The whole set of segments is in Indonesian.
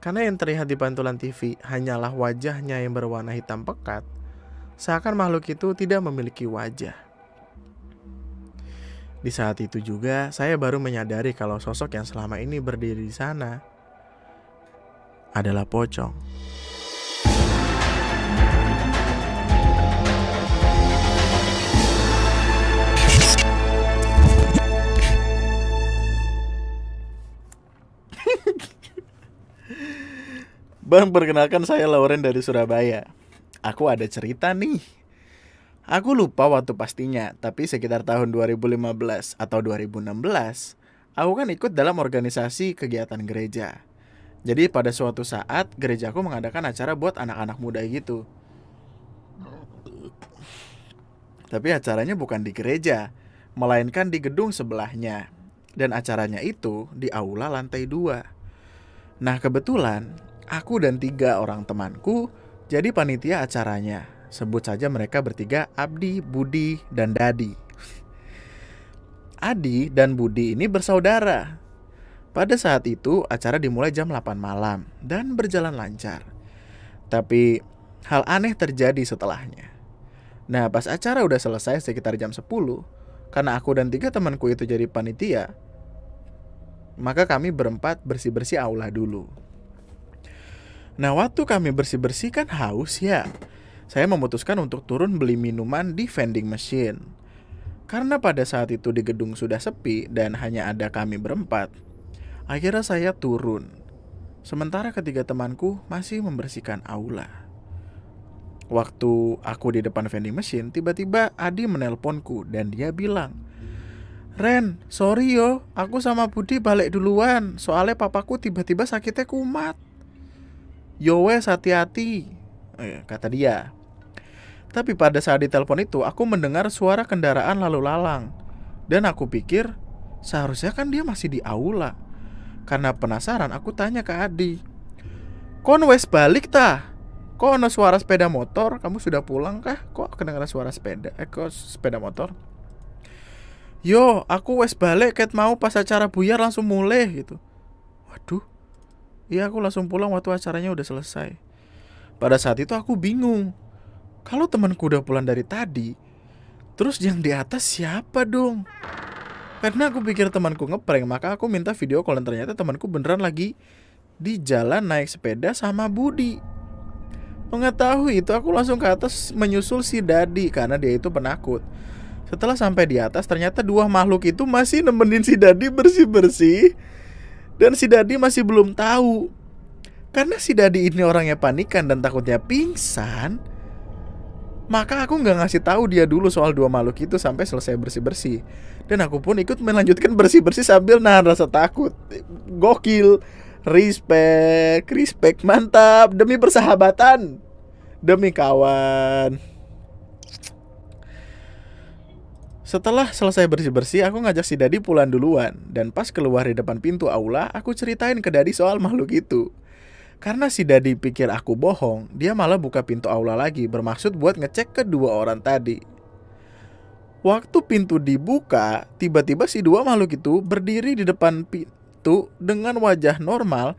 Karena yang terlihat di pantulan TV hanyalah wajahnya yang berwarna hitam pekat, seakan makhluk itu tidak memiliki wajah. Di saat itu juga, saya baru menyadari kalau sosok yang selama ini berdiri di sana adalah pocong. Bang, perkenalkan saya Lauren dari Surabaya. Aku ada cerita nih. Aku lupa waktu pastinya, tapi sekitar tahun 2015 atau 2016, aku kan ikut dalam organisasi kegiatan gereja. Jadi pada suatu saat, gerejaku mengadakan acara buat anak-anak muda gitu. Tapi acaranya bukan di gereja, melainkan di gedung sebelahnya. Dan acaranya itu di aula lantai 2. Nah kebetulan, aku dan 3 orang temanku jadi panitia acaranya. Sebut saja mereka bertiga, Abdi, Budi, dan Dadi. Adi dan Budi ini bersaudara. Pada saat itu acara dimulai jam 8 malam dan berjalan lancar. Tapi hal aneh terjadi setelahnya. Nah pas acara udah selesai sekitar jam 10, karena aku dan 3 temanku itu jadi panitia, maka kami berempat bersih-bersih aula dulu. Nah waktu kami bersih-bersih kan haus ya. Saya memutuskan untuk turun beli minuman di vending machine. Karena pada saat itu di gedung sudah sepi dan hanya ada kami berempat, akhirnya saya turun. Sementara ketiga temanku masih membersihkan aula. Waktu aku di depan vending machine, tiba-tiba Adi menelponku dan dia bilang, "Ren, sorry yo, aku sama Budi balik duluan. Soalnya papaku tiba-tiba sakitnya kumat. Yo wes hati-hati," kata dia. Tapi pada saat ditelepon itu, aku mendengar suara kendaraan lalu lalang. Dan aku pikir, seharusnya kan dia masih di aula. Karena penasaran, aku tanya ke Adi, "Kon wes balik tah? Kok ada suara sepeda motor? Kamu sudah pulang kah? Kok kedengaran suara sepeda? Kok sepeda motor?" "Yo, aku wes balik ket mau pas acara buyar langsung mulai," gitu. Waduh, iya aku langsung pulang waktu acaranya udah selesai. Pada saat itu aku bingung. Kalau temanku udah pulang dari tadi, terus yang di atas siapa dong? Karena aku pikir temanku ngeprank, maka aku minta video call dan ternyata temanku beneran lagi di jalan naik sepeda sama Budi. Mengetahui itu aku langsung ke atas menyusul si Dadi karena dia itu penakut. Setelah sampai di atas ternyata 2 makhluk itu masih nemenin si Dadi bersih-bersih. Dan si Dadi masih belum tahu. Karena si Dadi ini orangnya panikan dan takutnya pingsan, maka aku gak ngasih tahu dia dulu soal 2 makhluk itu sampai selesai bersih-bersih. Dan aku pun ikut melanjutkan bersih-bersih sambil nahan rasa takut. Gokil. Respect, mantap. Demi persahabatan, demi kawan. Setelah selesai bersih-bersih, aku ngajak si Dadi pulang duluan. Dan pas keluar di depan pintu aula, aku ceritain ke Dadi soal makhluk itu. Karena si Dadi pikir aku bohong, dia malah buka pintu aula lagi, bermaksud buat ngecek kedua orang tadi. Waktu pintu dibuka, tiba-tiba si 2 makhluk itu berdiri di depan pintu dengan wajah normal,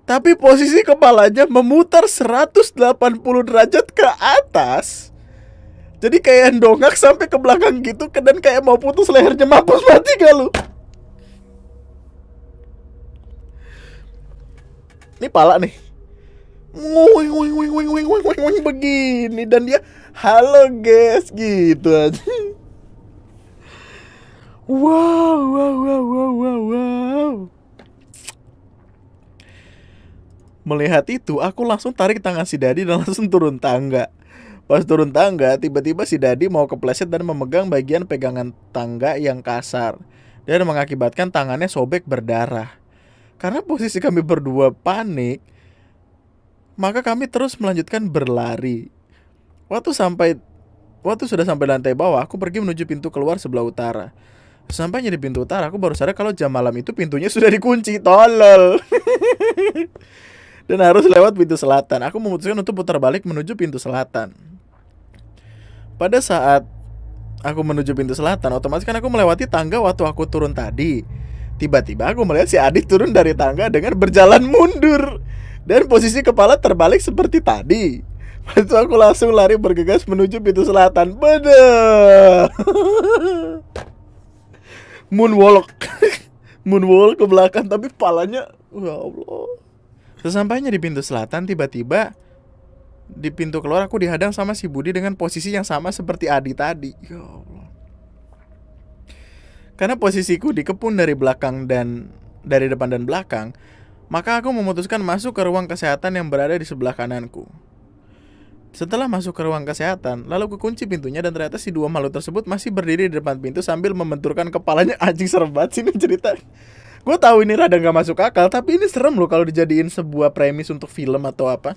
tapi posisi kepalanya memutar 180 derajat ke atas. Jadi kayak dongak sampai ke belakang gitu, dan kayak mau putus lehernya. Mampus, mati gak lu? Ini pala nih. Nguing begini. Dan dia, "Halo guys," gitu aja. Wow. Melihat itu, aku langsung tarik tangan si Dadi dan langsung turun tangga. Pas turun tangga, tiba-tiba si Dadi mau kepleset dan memegang bagian pegangan tangga yang kasar dan mengakibatkan tangannya sobek berdarah. Karena posisi kami berdua panik, maka kami terus melanjutkan berlari. Waktu sudah sampai lantai bawah, aku pergi menuju pintu keluar sebelah utara. Sampainya di pintu utara, aku baru sadar kalau jam malam itu pintunya sudah dikunci. Tolol. Dan harus lewat pintu selatan. Aku memutuskan untuk putar balik menuju pintu selatan. Pada saat aku menuju pintu selatan, otomatis kan aku melewati tangga waktu aku turun tadi. Tiba-tiba aku melihat si Adit turun dari tangga dengan berjalan mundur. Dan posisi kepala terbalik seperti tadi. Itu aku langsung lari bergegas menuju pintu selatan. Bener. Moonwalk. Moonwalk ke belakang, tapi kepalanya, ya Allah. Sesampainya di pintu selatan, tiba-tiba di pintu keluar aku dihadang sama si Budi dengan posisi yang sama seperti Adi tadi. Ya Allah. Karena posisiku dikepung dari belakang dan dari depan dan belakang, maka aku memutuskan masuk ke ruang kesehatan yang berada di sebelah kananku. Setelah masuk ke ruang kesehatan, lalu aku kunci pintunya dan ternyata si dua makhluk tersebut masih berdiri di depan pintu sambil membenturkan kepalanya. Anjing, serem banget sih ini cerita. Gue tahu ini rada gak masuk akal, tapi ini serem loh kalau dijadiin sebuah premis untuk film atau apa.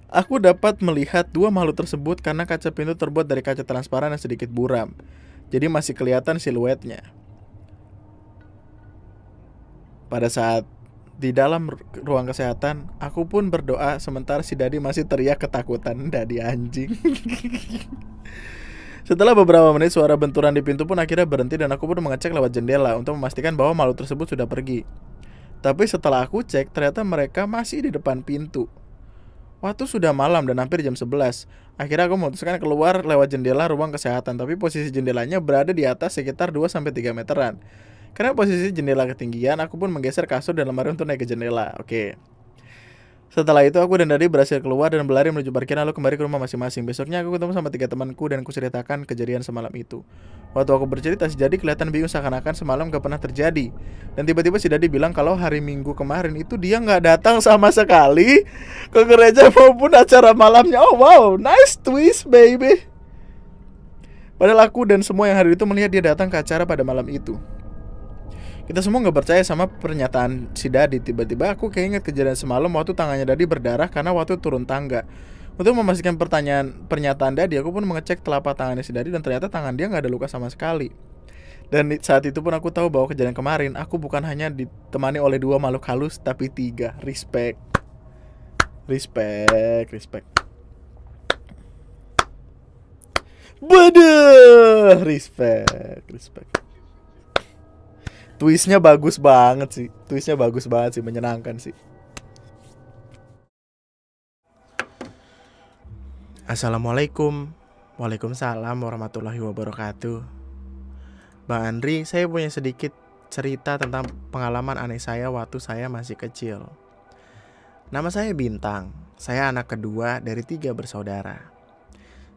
Aku dapat melihat dua makhluk tersebut karena kaca pintu terbuat dari kaca transparan yang sedikit buram. Jadi masih kelihatan siluetnya. Pada saat di dalam ruang kesehatan, aku pun berdoa sementara si Dadi masih teriak ketakutan. Dadi anjing. Setelah beberapa menit, suara benturan di pintu pun akhirnya berhenti dan aku pun mengecek lewat jendela untuk memastikan bahwa makhluk tersebut sudah pergi. Tapi setelah aku cek, ternyata mereka masih di depan pintu. Waktu sudah malam dan hampir jam 11. Akhirnya aku memutuskan keluar lewat jendela ruang kesehatan, tapi posisi jendelanya berada di atas sekitar 2-3 meteran. Karena posisi jendela ketinggian, aku pun menggeser kasur dan lemari untuk naik ke jendela. Oke. Setelah itu aku dan Dadi berhasil keluar dan berlari menuju parkiran lalu kembali ke rumah masing-masing. Besoknya aku ketemu sama 3 temanku dan kuceritakan kejadian semalam itu. Waktu aku bercerita, si Dadi kelihatan bingung seakan-akan semalam gak pernah terjadi. Dan tiba-tiba si Dadi bilang kalau hari Minggu kemarin itu dia gak datang sama sekali ke gereja maupun acara malamnya. Oh wow, nice twist baby. Padahal aku dan semua yang hari itu melihat dia datang ke acara pada malam itu. Kita semua gak percaya sama pernyataan si Dadi. Tiba-tiba aku keinget kejadian semalam waktu tangannya Dadi berdarah karena waktu turun tangga. Untuk memastikan pernyataan Dadi, aku pun mengecek telapak tangannya si Dadi dan ternyata tangan dia gak ada luka sama sekali. Dan saat itu pun aku tahu bahwa kejadian kemarin aku bukan hanya ditemani oleh 2 makhluk halus, tapi 3. Respect. Waduh, respect. Twistnya bagus banget sih. Menyenangkan sih. Assalamualaikum. Waalaikumsalam warahmatullahi wabarakatuh. Bang Andri, saya punya sedikit cerita tentang pengalaman aneh saya waktu saya masih kecil. Nama saya Bintang. Saya anak kedua dari 3 bersaudara.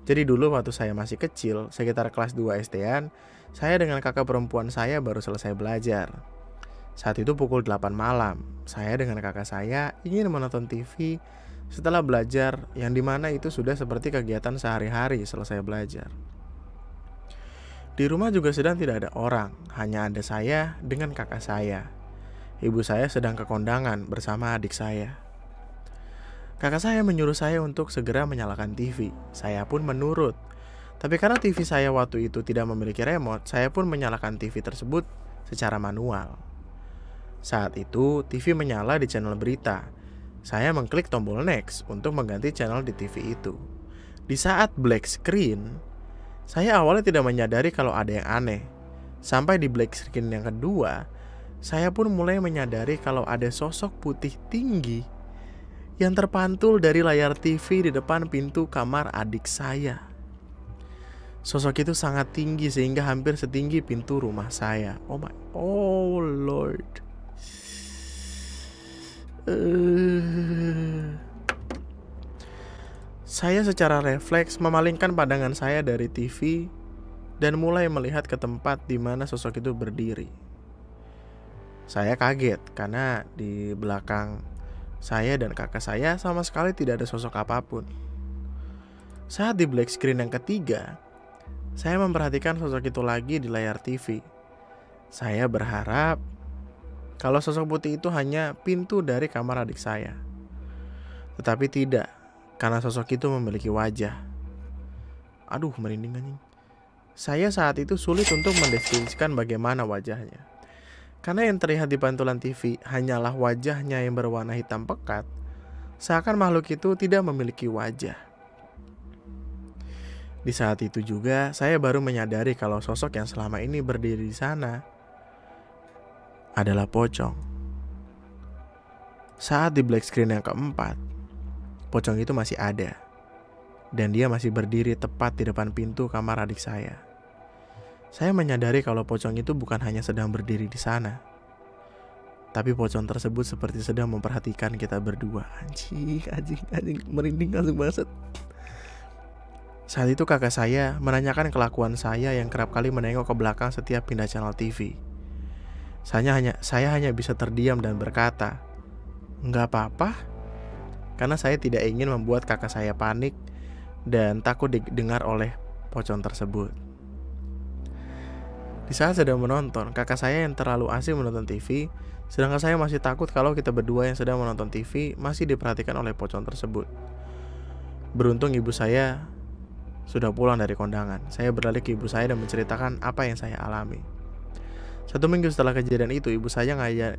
Jadi dulu waktu saya masih kecil, sekitar kelas 2 SD-an, saya dengan kakak perempuan saya baru selesai belajar. Saat itu pukul 8 malam, saya dengan kakak saya ingin menonton TV setelah belajar, yang dimana itu sudah seperti kegiatan sehari-hari selesai belajar. Di rumah juga sedang tidak ada orang, hanya ada saya dengan kakak saya. Ibu saya sedang ke kondangan bersama adik saya. Kakak saya menyuruh saya untuk segera menyalakan TV. Saya pun menurut. Tapi karena TV saya waktu itu tidak memiliki remote, saya pun menyalakan TV tersebut secara manual. Saat itu TV menyala di channel berita. Saya mengklik tombol next untuk mengganti channel di TV itu. Di saat black screen, saya awalnya tidak menyadari kalau ada yang aneh. Sampai di black screen yang kedua, saya pun mulai menyadari kalau ada sosok putih tinggi yang terpantul dari layar TV di depan pintu kamar adik saya. Sosok itu sangat tinggi sehingga hampir setinggi pintu rumah saya. Oh Lord. Saya secara refleks memalingkan pandangan saya dari TV dan mulai melihat ke tempat di mana sosok itu berdiri. Saya kaget karena di belakang saya dan kakak saya sama sekali tidak ada sosok apapun. Saat di black screen yang ketiga, saya memperhatikan sosok itu lagi di layar TV. Saya berharap kalau sosok putih itu hanya pintu dari kamar adik saya. Tetapi tidak, karena sosok itu memiliki wajah. Aduh, merinding anjing. Saya saat itu sulit untuk mendeskripsikan bagaimana wajahnya. Karena yang terlihat di pantulan TV hanyalah wajahnya yang berwarna hitam pekat, seakan makhluk itu tidak memiliki wajah. Di saat itu juga, saya baru menyadari kalau sosok yang selama ini berdiri di sana adalah pocong. Saat di black screen yang keempat, pocong itu masih ada. Dan dia masih berdiri tepat di depan pintu kamar adik saya. Saya menyadari kalau pocong itu bukan hanya sedang berdiri di sana, tapi pocong tersebut seperti sedang memperhatikan kita berdua. Anjing, merinding langsung banget. Saat itu kakak saya menanyakan kelakuan saya yang kerap kali menengok ke belakang setiap pindah channel TV. Saya hanya bisa terdiam dan berkata, "Nggak apa-apa," karena saya tidak ingin membuat kakak saya panik dan takut didengar oleh pocong tersebut. Di saat sedang menonton, kakak saya yang terlalu asik menonton TV, sedangkan saya masih takut kalau kita berdua yang sedang menonton TV masih diperhatikan oleh pocong tersebut. Beruntung ibu saya sudah pulang dari kondangan. Saya beralih ke ibu saya dan menceritakan apa yang saya alami. 1 minggu setelah kejadian itu, ibu saya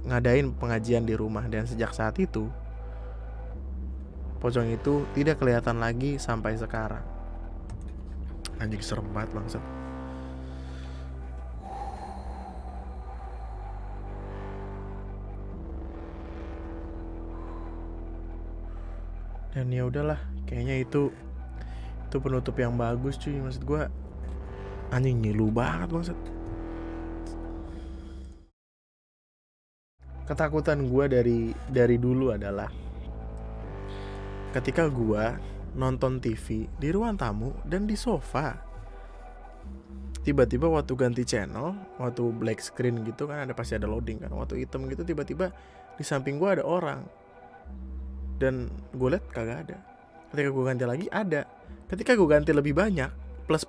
ngadain pengajian di rumah, dan sejak saat itu pocong itu tidak kelihatan lagi sampai sekarang. Anjing, serem banget bangsat. Dan ya udahlah, kayaknya itu penutup yang bagus cuy. Maksud gue, anjing ngilu banget bangsat. Ketakutan gue dari dulu adalah ketika gue nonton TV di ruang tamu dan di sofa, tiba-tiba waktu ganti channel, waktu black screen gitu kan, pasti ada loading kan, waktu hitam gitu tiba-tiba di samping gue ada orang, dan gue liat kagak ada. Ketika gue ganti lagi ada. Ketika gue ganti lebih banyak, plus,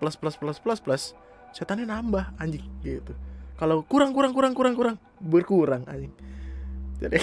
setannya nambah anjing gitu. Kalau kurang berkurang anjing. Jadi